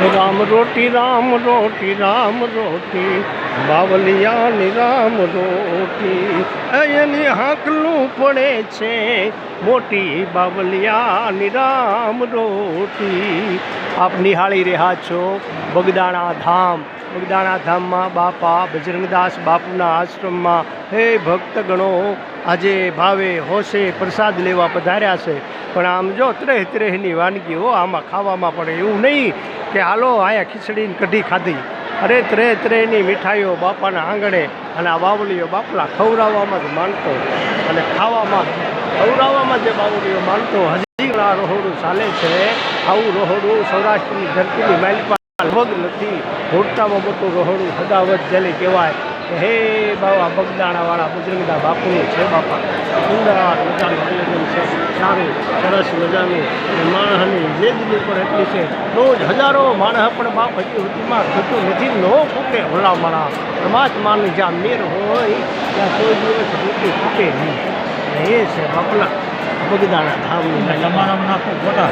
રામ રોટી રામ રોટી રામ રોટી બાવલિયાની રામ રોટી એની હાંકલું પડે છે મોટી બાવલિયાની રામ રોટી। આપ નિહાળી રહ્યા છો બગદાણા ધામ। બગદાણા ધામમાં બાપા બજરંગદાસ બાપુના આશ્રમમાં હે ભક્તગણો આજે ભાવે હોશે પ્રસાદ લેવા પધાર્યા છે। પણ આમ જો ત્રેહ ત્રેહની વાનગીઓ આમાં ખાવામાં પડે એવું નહીં કે હાલો આયા ખીચડીને કઢી ખાધી। અરે ત્રેહ ત્રેહની મીઠાઈઓ બાપાના આંગણે અને આ બાવલીઓ બાપલા ખવડાવવામાં જ માનતો અને ખાવામાં ખવડાવવામાં જે બાવલીઓ માનતો હજી આ રહોડું ચાલે છે। આવું રહોડું સૌરાષ્ટ્રની ધરતીની માલિપા લગભગ નથી। મોટામાં મોટું રહોડું સદાવત જેને કહેવાય હે બાબા બગદાણાવાળા બજરંગદા બાપુનું છે બાપા। સુંદર મજાનું આયોજન છે, સારું સરસ મજાનું માણસની લેજની પણ એટલી છે। રોજ હજારો માણસ પણ બાપ હજી સુધીમાં થતું નથી। નો ફૂટે ભલા માણા પરમાત્માની જ્યાં મેર હોય ત્યાં કોઈ દિવસ ફૂટી ફૂટે નહીં। એ છે બાપલા બગદાણા ધામની તમારા નાખો ફોટા।